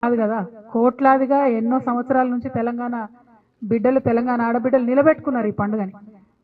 కాదు కదా, కోట్లాదిగా ఎన్నో సంవత్సరాల నుంచి తెలంగాణ బిడ్డలు, తెలంగాణ ఆడబిడ్డలు నిలబెట్టుకున్నారు ఈ పండుగని.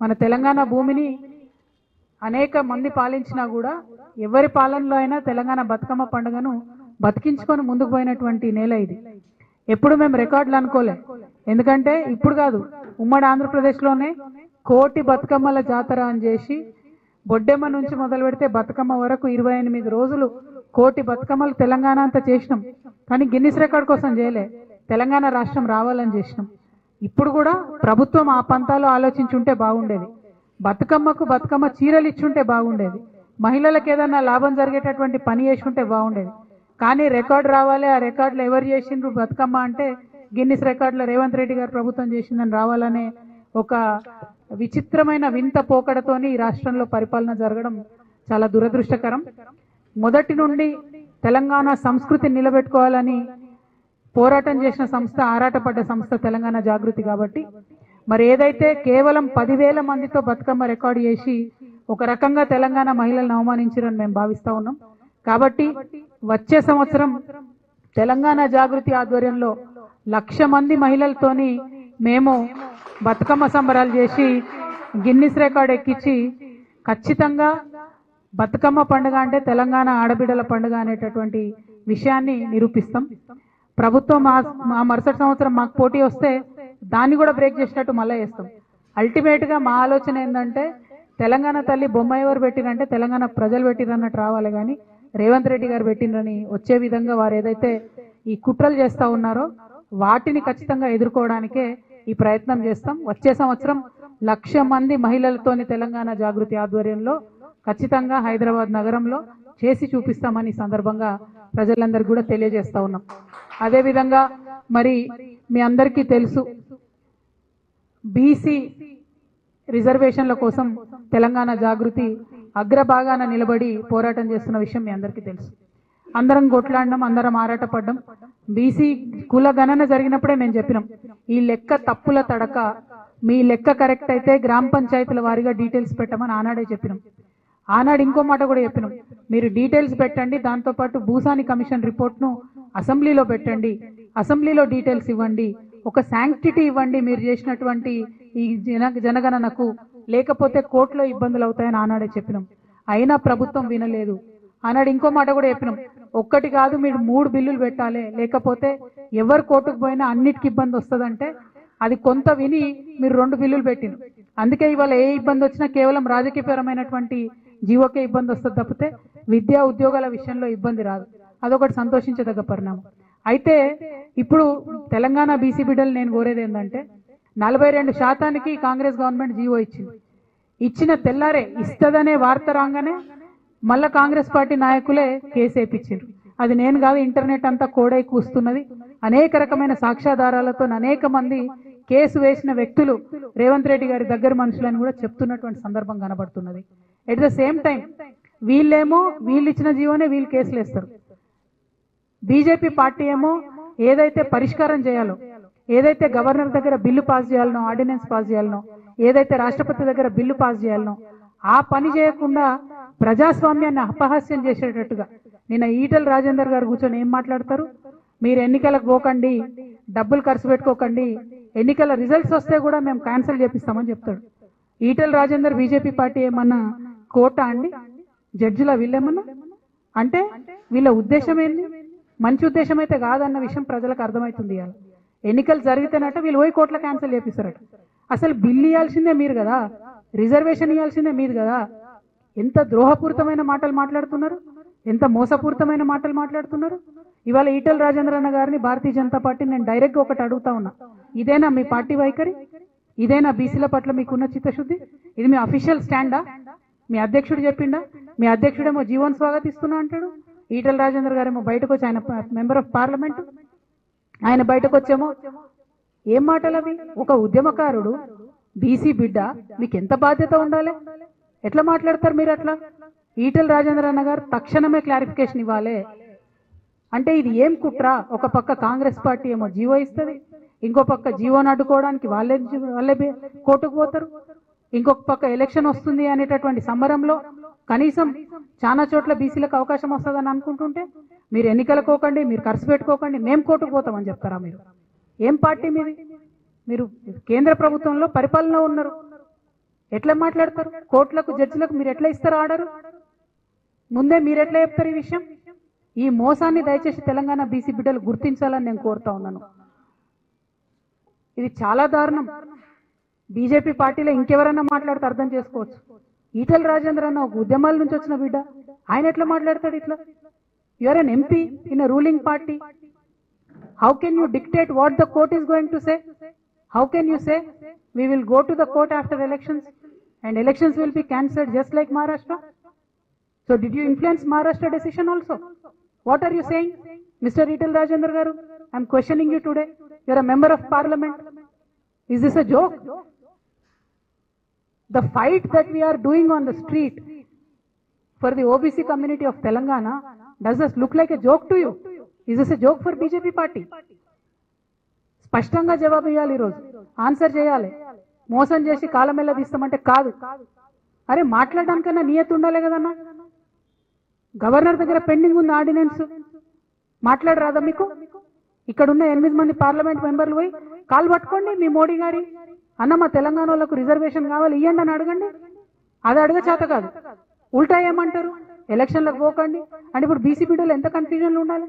మన తెలంగాణ భూమిని అనేక మంది పాలించినా కూడా ఎవరి పాలనలో అయినా తెలంగాణ బతుకమ్మ పండుగను బతికించుకొని ముందుకు పోయినటువంటి నేల ఇది. ఎప్పుడు మేము రికార్డులు అనుకోలే, ఎందుకంటే ఇప్పుడు కాదు, ఉమ్మడి ఆంధ్రప్రదేశ్లోనే కోటి బతుకమ్మల జాతర అని చేసి బొడ్డెమ్మ నుంచి మొదలు పెడితే బతుకమ్మ వరకు 28 రోజులు కోటి బతుకమ్మలు తెలంగాణ అంతా చేసినాం. కానీ గిన్నిస్ రికార్డ్ కోసం చేయలే, తెలంగాణ రాష్ట్రం రావాలని చేసినాం. ఇప్పుడు కూడా ప్రభుత్వం ఆ పంతాలో ఆలోచించుంటే బాగుండేది. బతుకమ్మకు బతుకమ్మ చీరలు ఇచ్చుంటే బాగుండేది. మహిళలకు ఏదైనా లాభం జరిగేటటువంటి పని చేసుకుంటే బాగుండేది. కానీ రికార్డు రావాలి, ఆ రికార్డులో ఎవరు చేసిండ్రు బతుకమ్మ అంటే గిన్నిస్ రికార్డులో రేవంత్ రెడ్డి గారు ప్రభుత్వం చేసిందని రావాలనే ఒక విచిత్రమైన వింత పోకడతోని ఈ రాష్ట్రంలో పరిపాలన జరగడం చాలా దురదృష్టకరం. మొదటి నుండి తెలంగాణ సంస్కృతి నిలబెట్టుకోవాలని పోరాటం చేసిన సంస్థ, ఆరాటపడ్డ సంస్థ తెలంగాణ జాగృతి. కాబట్టి మరి ఏదైతే కేవలం 10,000 మందితో బతుకమ్మ రికార్డు చేసి ఒక రకంగా తెలంగాణ మహిళలను అవమానించారని మేము భావిస్తా ఉన్నాం. కాబట్టి వచ్చే సంవత్సరం తెలంగాణ జాగృతి ఆధ్వర్యంలో 1,00,000 మంది మహిళలతోని మేము బతుకమ్మ సంబరాలు చేసి గిన్నిస్ రికార్డు ఎక్కించి ఖచ్చితంగా బతుకమ్మ పండుగ అంటే తెలంగాణ ఆడబిడ్డల పండుగ అనేటటువంటి విషయాన్ని నిరూపిస్తాం. ప్రభుత్వం మా మరుసటి సంవత్సరం మాకు పోటీ వస్తే దాన్ని కూడా బ్రేక్ చేసినట్టు మళ్ళీ చేస్తాం. అల్టిమేట్గా మా ఆలోచన ఏంటంటే తెలంగాణ తల్లి బొమ్మ ఎవరు పెట్టిరంటే తెలంగాణ ప్రజలు పెట్టిరన్నట్టు రావాలి, కానీ రేవంత్ రెడ్డి గారు పెట్టినని వచ్చే విధంగా వారు ఏదైతే ఈ కుట్రలు చేస్తూ ఉన్నారో వాటిని ఖచ్చితంగా ఎదుర్కోవడానికే ఈ ప్రయత్నం చేస్తాం. వచ్చే సంవత్సరం 1,00,000 మంది మహిళలతోని తెలంగాణ జాగృతి ఆధ్వర్యంలో ఖచ్చితంగా హైదరాబాద్ నగరంలో చేసి చూపిస్తామని సందర్భంగా ప్రజలందరికీ కూడా తెలియజేస్తా ఉన్నాం. అదేవిధంగా మరి మీ అందరికీ తెలుసు, బీసీ రిజర్వేషన్ల కోసం తెలంగాణ జాగృతి అగ్రభాగాన నిలబడి పోరాటం చేస్తున్న విషయం మీ అందరికీ తెలుసు. అందరం కొట్లాడినాం, అందరం ఆరాటపడ్డాం. బీసీ కుల గణన జరిగినప్పుడే మేము చెప్పినాం, ఈ లెక్క తప్పుల తడక, మీ లెక్క కరెక్ట్ అయితే గ్రామ పంచాయతీల వారీగా డీటెయిల్స్ పెట్టమని ఆనాడే చెప్పినాం. ఆనాడు ఇంకో మాట కూడా చెప్పినాం, మీరు డీటెయిల్స్ పెట్టండి, దాంతోపాటు భూసాని కమిషన్ రిపోర్ట్ను అసెంబ్లీలో పెట్టండి, అసెంబ్లీలో డీటెయిల్స్ ఇవ్వండి, ఒక శాంక్టిటీ ఇవ్వండి మీరు చేసినటువంటి ఈ జనగణనకు, లేకపోతే కోర్టులో ఇబ్బందులు అవుతాయని ఆనాడే చెప్పినాం. అయినా ప్రభుత్వం వినలేదు. ఆనాడు ఇంకో మాట కూడా చెప్పినాం, ఒక్కటి కాదు మీరు 3 బిల్లులు పెట్టాలి, లేకపోతే ఎవరు కోర్టుకు పోయినా అన్నిటికీ ఇబ్బంది వస్తుందంటే అది కొంత విని మీరు 2 బిల్లులు పెట్టిన. అందుకే ఇవాళ ఏ ఇబ్బంది వచ్చినా కేవలం రాజకీయపరమైనటువంటి జీవోకే ఇబ్బంది వస్తుంది తప్పితే విద్యా ఉద్యోగాల విషయంలో ఇబ్బంది రాదు. అదొకటి సంతోషించదగ్గ పరిణామం. అయితే ఇప్పుడు తెలంగాణ బీసీ బిడ్డలు నేను కోరేది ఏంటంటే 42% కాంగ్రెస్ గవర్నమెంట్ జీవో ఇచ్చింది. ఇచ్చిన తెల్లారే ఇస్తుందనే వార్త రాగానే మళ్ళా కాంగ్రెస్ పార్టీ నాయకులే కేసు వేయించారు. అది నేను కాదు, ఇంటర్నెట్ అంతా కోడై కూస్తున్నది. అనేక రకమైన సాక్ష్యాధారాలతో అనేక మంది కేసు వేసిన వ్యక్తులు రేవంత్ రెడ్డి గారి దగ్గర మనుషులని కూడా చెప్తున్నటువంటి సందర్భం కనబడుతున్నది. ఎట్ ద సేమ్ టైం వీళ్ళేమో వీళ్ళు ఇచ్చిన జీవోనే వీళ్ళు కేసులు వేస్తారు. బీజేపీ పార్టీ ఏమో ఏదైతే పరిష్కారం చేయాలో, ఏదైతే గవర్నర్ దగ్గర బిల్లు పాస్ చేయాలనో, ఆర్డినెన్స్ పాస్ చేయాలనో, ఏదైతే రాష్ట్రపతి దగ్గర బిల్లు పాస్ చేయాలనో ఆ పని చేయకుండా ప్రజాస్వామ్యాన్ని అపహాస్యం చేసేటట్టుగా నిన్న ఈటెల రాజేందర్ గారు కూర్చొని ఏం మాట్లాడతారు, మీరు ఎన్నికలకు పోకండి, డబ్బులు ఖర్చు పెట్టుకోకండి, ఎన్నికల రిజల్ట్స్ వస్తే కూడా మేము క్యాన్సిల్ చేపిస్తామని చెప్తాడు. ఈటెల రాజేందర్ బీజేపీ పార్టీ ఏమన్నా కోటా అండి? జడ్జిల వీళ్ళేమన్నా అంటే వీళ్ళ ఉద్దేశం ఏంది? మంచి ఉద్దేశం అయితే కాదన్న విషయం ప్రజలకు అర్థమవుతుంది. ఇవాళ ఎన్నికలు జరిగితేనట వీళ్ళు పోయి కోట్ల క్యాన్సిల్ చేపిస్తారట. అసలు బిల్లు ఇవ్వాల్సిందే మీరు కదా, రిజర్వేషన్ ఇవ్వాల్సిందే మీరు కదా. ఎంత ద్రోహపూరితమైన మాటలు మాట్లాడుతున్నారు, ఎంత మోసపూరితమైన మాటలు మాట్లాడుతున్నారు. ఇవాళ ఈటెల రాజేంద్ర అన్న గారిని భారతీయ జనతా పార్టీ నేను డైరెక్ట్గా ఒకటి అడుగుతా ఉన్నా, ఇదేనా మీ పార్టీ వైఖరి? ఇదేనా బీసీల పట్ల మీకున్న చిత్తశుద్ధి? ఇది మీ అఫీషియల్ స్టాండా? మీ అధ్యక్షుడు చెప్పిండా? మీ అధ్యక్షుడేమో జీవన్ స్వాగతిస్తున్నా అంటాడు, ఈటెల రాజేంద్ర గారేమో బయటకు వచ్చి, ఆయన మెంబర్ ఆఫ్ పార్లమెంట్, ఆయన బయటకు వచ్చేమో ఏం మాటలు అవి? ఒక ఉద్యమకారుడు, బీసీ బిడ్డ, మీకు ఎంత బాధ్యత ఉండాలి? ఎట్లా మాట్లాడతారు మీరు అట్లా? ఈటెల రాజేంద్ర అన్న గారు తక్షణమే క్లారిఫికేషన్ ఇవ్వాలి. అంటే ఇది ఏం కుట్ర? ఒక పక్క కాంగ్రెస్ పార్టీ ఏమో జీవో ఇస్తుంది, ఇంకో పక్క జీవోని అడ్డుకోవడానికి వాళ్ళే కోర్టుకు పోతారు, ఇంకొక పక్క ఎలక్షన్ వస్తుంది అనేటటువంటి సంబరంలో కనీసం చాలా చోట్ల బీసీలకు అవకాశం వస్తుందని అనుకుంటుంటే మీరు ఎన్నికలకోకండి, మీరు ఖర్చు పెట్టుకోకండి, మేము కోర్టుకు పోతామని చెప్తారా? మీరు ఏం పార్టీ మీది? మీరు కేంద్ర ప్రభుత్వంలో పరిపాలన ఉన్నారు, ఎట్లా మాట్లాడతారు? కోర్టులకు జడ్జిలకు మీరు ఎట్లా ఇస్తారు ఆర్డరు? ముందే మీరు ఎట్లా చెప్తారు ఈ విషయం? ఈ మోసాన్ని దయచేసి తెలంగాణ బీసీ బిడ్డలు గుర్తించాలని నేను కోరుతా ఉన్నాను. ఇది చాలా దారుణం. బీజేపీ పార్టీలో ఇంకెవరైనా మాట్లాడితే అర్థం చేసుకోవచ్చు. ఈటెల రాజేంద్ర అన్న ఒక ఉద్యమాల నుంచి వచ్చిన బిడ్డ, ఆయన ఎట్లా మాట్లాడతాడు ఇట్లా? You are an MP in a ruling party. How can you dictate what the court is going to say? How can you say we will go to the court after elections and elections will be cancelled just like Maharashtra? So did you influence Maharashtra decision also? What are you saying, Mr. Etal Rajendra Garu? I am questioning you today. You are a member of parliament. Is this a joke? The fight that we are doing on the street for the OBC community of Telangana, does this look like a joke to you? Is this a joke for BJP party? స్పష్టంగా జవాబు ఇవ్వాలి, ఈరోజు answer చేయాలి. మోసం చేసి కాలమెల్ల తీస్తామంటే కాదు. అరే మాట్లాడడానికన్నా నియతి ఉండాలి కదన్నా. గవర్నర్ దగ్గర పెండింగ్ ఉంది ఆర్డినెన్స్, మాట్లాడరాదా మీకు? ఇక్కడ ఉన్న 8 మంది పార్లమెంట్ మెంబర్లు పోయి కాలు పట్టుకోండి మీ మోడీ గారి, అన్న మా తెలంగాణ వాళ్ళకు రిజర్వేషన్ కావాలి ఇవ్వండి అని అడగండి. అది అడగ చేత కాదు, ఉల్టా ఏమంటారు? ఎలక్షన్లకు పోకండి అంటే ఇప్పుడు బీసీ బిడ్డలు ఎంత కన్ఫ్యూజన్లు ఉండాలి?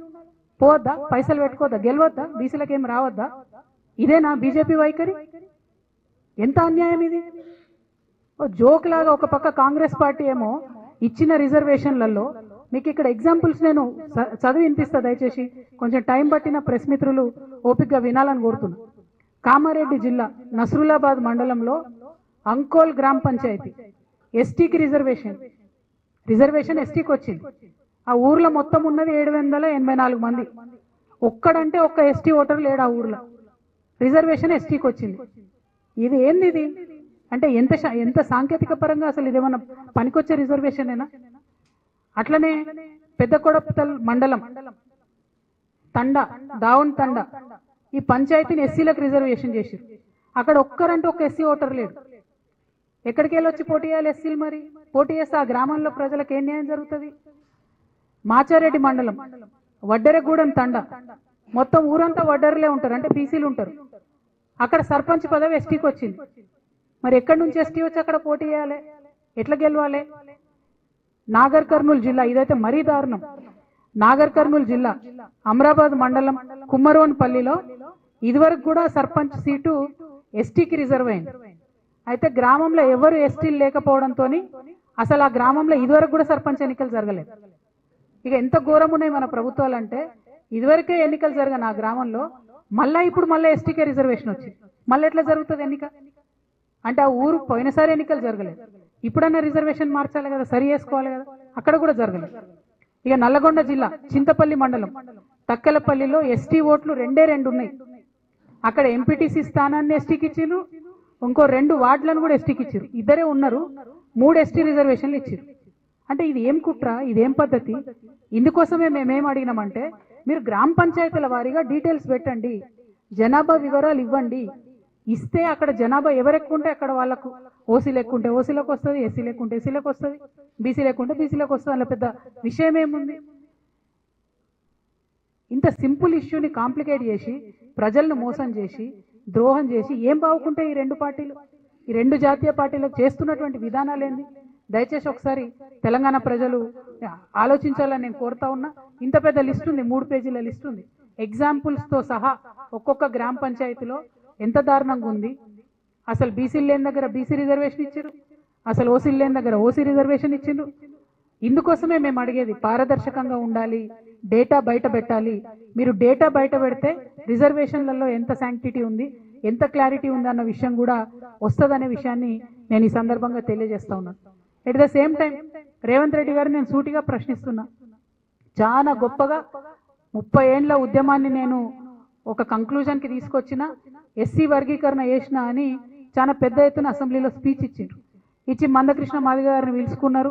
పోవద్దా? పైసలు పెట్టుకోవద్దా? గెలవద్దా? బీసీలకు ఏం రావద్దా? ఇదేనా బీజేపీ వైఖరి? ఎంత అన్యాయం ఇది! జోక్ లాగా ఒక పక్క కాంగ్రెస్ పార్టీ ఏమో ఇచ్చిన రిజర్వేషన్లలో, మీకు ఇక్కడ ఎగ్జాంపుల్స్ నేను చదివి వినిపిస్తా, దయచేసి కొంచెం టైం పట్టిన ప్రెస్ మిత్రులు ఓపికగా వినాలని కోరుతున్నా. కామారెడ్డి జిల్లా నస్రులాబాద్ మండలంలో అంకోల్ గ్రామ పంచాయతీ ఎస్టీకి రిజర్వేషన్ ఎస్టీకి వచ్చింది. ఆ ఊర్లో మొత్తం ఉన్నది 784 మంది. ఒక్కడంటే ఒక్క ఎస్టీ ఓటర్ లేడు ఆ ఊర్లో. రిజర్వేషన్ ఎస్టీకి వచ్చింది. ఇది ఏంది ఇది? అంటే ఎంత సాంకేతిక పరంగా అసలు ఇదేమన్నా పనికొచ్చే రిజర్వేషనేనా? అట్లనే పెద్ద కొడపతల్ మండలం దావన్ తండ ఈ పంచాయతీని ఎస్సీలకు రిజర్వేషన్ చేశారు. అక్కడ ఒక్కరంటే ఒక్క ఎస్సీ ఓటర్ లేడు. ఎక్కడికి వెళ్ళి వచ్చి పోటీ చేయాలి ఎస్సీలు? మరి పోటీ చేస్తే ఆ గ్రామంలో ప్రజలకు ఏం న్యాయం జరుగుతుంది? మాచారెడ్డి మండలం వడ్డెరగూడెం తండ, మొత్తం ఊరంతా వడ్డెరలే ఉంటారు, అంటే బీసీలు ఉంటారు. అక్కడ సర్పంచ్ పదవి ఎస్టీకి వచ్చింది. మరి ఎక్కడి నుంచి ఎస్టీ వచ్చి అక్కడ పోటీ చేయాలి? ఎట్లా గెలవాలి? నాగర్ కర్నూలు జిల్లా, ఇదైతే మరీ దారుణం. నాగర్ కర్నూలు జిల్లా అమరాబాద్ మండలం కుమ్మరోన్పల్లిలో ఇదివరకు కూడా సర్పంచ్ సీటు ఎస్టీకి రిజర్వ్ అయింది. అయితే గ్రామంలో ఎవరు ఎస్టీలు లేకపోవడంతో అసలు ఆ గ్రామంలో ఇదివరకు కూడా సర్పంచ్ ఎన్నికలు జరగలేదు. ఇక ఎంత ఘోరం ఉన్నాయి మన ప్రభుత్వాలు అంటే, ఇదివరకే ఎన్నికలు జరగని ఆ గ్రామంలో మళ్ళీ ఇప్పుడు మళ్ళీ ఎస్టీకే రిజర్వేషన్ వచ్చింది. మళ్ళీ ఎట్లా జరుగుతుంది ఎన్నిక? అంటే ఆ ఊరు పోయినసారి ఎన్నికలు జరగలేదు, ఇప్పుడన్నా రిజర్వేషన్ మార్చాలి కదా, సరి చేసుకోవాలి కదా. అక్కడ కూడా జరగలేదు. ఇక నల్లగొండ జిల్లా చింతపల్లి మండలం తక్కెలపల్లిలో ఎస్టీ ఓట్లు 2 ఉన్నాయి. అక్కడ ఎంపీటీసీ స్థానాన్ని ఎస్టీకి ఇచ్చారు, ఇంకో 2 వార్డులను కూడా ఎస్టీకి ఇచ్చారు. ఇద్దరే ఉన్నారు, 3 ఎస్టీ రిజర్వేషన్లు ఇచ్చారు. అంటే ఇది ఏం కుట్ర? ఇదేం పద్ధతి? ఇందుకోసమే మేమేం అడిగినామంటే, మీరు గ్రామ పంచాయతీల వారీగా డీటెయిల్స్ పెట్టండి, జనాభా వివరాలు ఇవ్వండి. ఇస్తే అక్కడ జనాభా ఎవరు ఎక్కువ ఉంటే అక్కడ వాళ్ళకు, ఓసీ లెక్కుంటే ఓసీలకు వస్తుంది, ఎస్సీ లెక్కుంటే ఎస్సీలకు వస్తుంది, బీసీ లెక్కుంటే బీసీలకు వస్తుంది. అలా పెద్ద విషయం ఏముంది? ఇంత సింపుల్ ఇష్యూని కాంప్లికేట్ చేసి ప్రజలను మోసం చేసి ద్రోహం చేసి ఏం బాగుంటే ఈ 2 పార్టీలు, ఈ 2 జాతీయ పార్టీలకు చేస్తున్నటువంటి విధానాలు ఏంది? దయచేసి ఒకసారి తెలంగాణ ప్రజలు ఆలోచించాలని నేను కోరుతా ఉన్నా. ఇంత పెద్ద లిస్ట్ ఉంది, 3 పేజీల లిస్ట్ ఉంది, ఎగ్జాంపుల్స్తో సహా ఒక్కొక్క గ్రామ పంచాయతీలో ఎంత దారుణంగా ఉంది. అసలు బీసీలు లేని దగ్గర బీసీ రిజర్వేషన్ ఇచ్చారు, అసలు ఓసీలు లేని దగ్గర ఓసీ రిజర్వేషన్ ఇచ్చిండ్రు. ఇందుకోసమే మేము అడిగేది, పారదర్శకంగా ఉండాలి, డేటా బయట పెట్టాలి. మీరు డేటా బయట పెడితే రిజర్వేషన్లలో ఎంత శాంక్టిటీ ఉంది, ఎంత క్లారిటీ ఉంది అన్న విషయం కూడా వస్తుందనే విషయాన్ని నేను ఈ సందర్భంగా తెలియజేస్తా ఉన్నాను. At the same time Revanth Reddy గారు నేను సూటిగా ప్రశ్నిస్తున్నా. చాలా గొప్పగా 30 ఏండ్ల ఉద్యమాన్ని నేను ఒక కంక్లూజన్కి తీసుకొచ్చిన, ఎస్సీ వర్గీకరణ చేసిన అని చాలా పెద్ద ఎత్తున అసెంబ్లీలో స్పీచ్ ఇచ్చి మందకృష్ణ మాదిగ గారిని పిలుచుకున్నారు,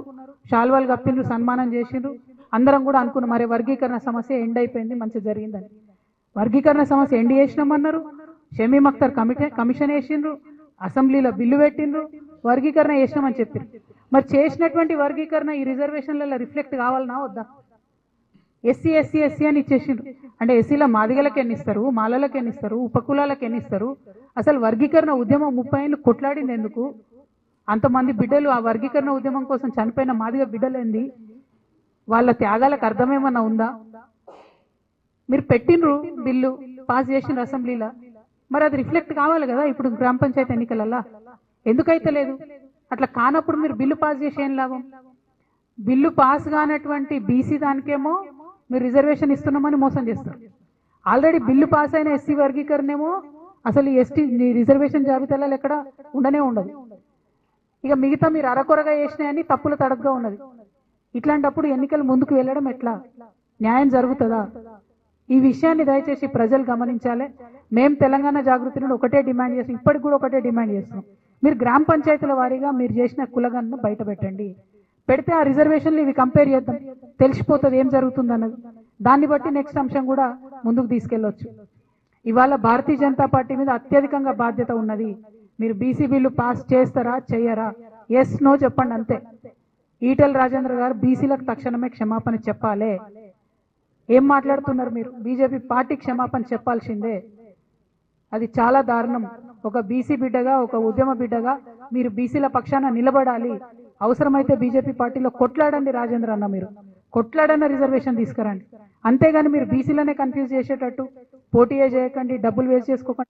శాల్వాలు కప్పిండ్రు, సన్మానం చేసిండ్రు. అందరం కూడా అనుకున్నాం మరి వర్గీకరణ సమస్య ఎండ్ అయిపోయింది, మంచి జరిగిందని. వర్గీకరణ సమస్య ఎండ్ చేసినామన్నారు, షమీమ్ అఖ్తర్ కమిషన్ వేసిండ్రు, అసెంబ్లీలో బిల్లు పెట్టిండ్రు, వర్గీకరణ చేసినామని చెప్పారు. మరి చేసినటువంటి వర్గీకరణ ఈ రిజర్వేషన్లలో రిఫ్లెక్ట్ కావాలన్నా వద్దా? ఎస్సీ అని ఇచ్చేసిండ్రు. అంటే ఎస్సీల మాదిగలకు ఎన్ని ఇస్తారు, మాలలకు ఎన్ని ఇస్తారు, ఉపకులాలకు ఎన్ని ఇస్తారు? అసలు వర్గీకరణ ఉద్యమం 30 ఏళ్ళు కొట్లాడింది ఎందుకు? అంతమంది బిడ్డలు ఆ వర్గీకరణ ఉద్యమం కోసం చనిపోయిన మాదిగ బిడ్డలేంది? వాళ్ళ త్యాగాలకు అర్థమేమన్నా ఉందా? మీరు పెట్టినరు బిల్లు, పాస్ చేసిన అసెంబ్లీలో, మరి అది రిఫ్లెక్ట్ కావాలి కదా ఇప్పుడు గ్రామ పంచాయతీ ఎన్నికలల్లా. ఎందుకైతే లేదు? అట్లా కానప్పుడు మీరు బిల్లు పాస్ చేసి ఏం లాభం? బిల్లు పాస్ కానటువంటి బీసీ దానికేమో మీరు రిజర్వేషన్ ఇస్తున్నామని మోసం చేస్తారు. ఆల్రెడీ బిల్లు పాస్ అయిన ఎస్సీ వర్గీకరణేమో అసలు ఎస్టీ రిజర్వేషన్ జాబితాలలో ఎక్కడ ఉండనే ఉండదు. ఇక మిగతా మీరు అరకొరగా చేసినాయని తప్పుల తడగ్గా ఉన్నది. ఇట్లాంటప్పుడు ఎన్నికలు ముందుకు వెళ్ళడం ఎట్లా? న్యాయం జరుగుతుందా? ఈ విషయాన్ని దయచేసి ప్రజలు గమనించాలి. మేము తెలంగాణ జాగృతి నుండి ఒకటే డిమాండ్ చేస్తాం, ఇప్పటికి కూడా ఒకటే డిమాండ్ చేస్తున్నాం. మీరు గ్రామ పంచాయతీల వారీగా మీరు చేసిన కులగన్ను బయట పెట్టండి. పెడితే ఆ రిజర్వేషన్లు ఇవి కంపేర్ చేద్దాం, తెలిసిపోతుంది ఏం జరుగుతుంది అన్నది. దాన్ని బట్టి నెక్స్ట్ అంశం కూడా ముందుకు తీసుకెళ్లొచ్చు. ఇవాళ భారతీయ జనతా పార్టీ మీద అత్యధికంగా బాధ్యత ఉన్నది. మీరు బీసీ బిల్లు పాస్ చేస్తారా చెయ్యరా? ఎస్ నో చెప్పండి అంతే. ఈటెల రాజేంద్ర గారు బీసీలకు తక్షణమే క్షమాపణ చెప్పాలి. ఏం మాట్లాడుతున్నారు మీరు? బీజేపీ పార్టీ క్షమాపణ చెప్పాల్సిందే. అది చాలా దారుణం. ఒక బీసీ బిడ్డగా, ఒక ఉద్యమ బిడ్డగా మీరు బీసీల పక్షాన నిలబడాలి. అవసరమైతే బీజేపీ పార్టీలో కొట్లాడండి రాజేంద్ర అన్న, మీరు కొట్లాడన్న రిజర్వేషన్ తీసుకురండి. అంతేగాని మీరు బీసీలనే కన్ఫ్యూజ్ చేసేటట్టు పోటీయే చేయకండి, డబ్బులు వేస్ట్ చేసుకోకండి.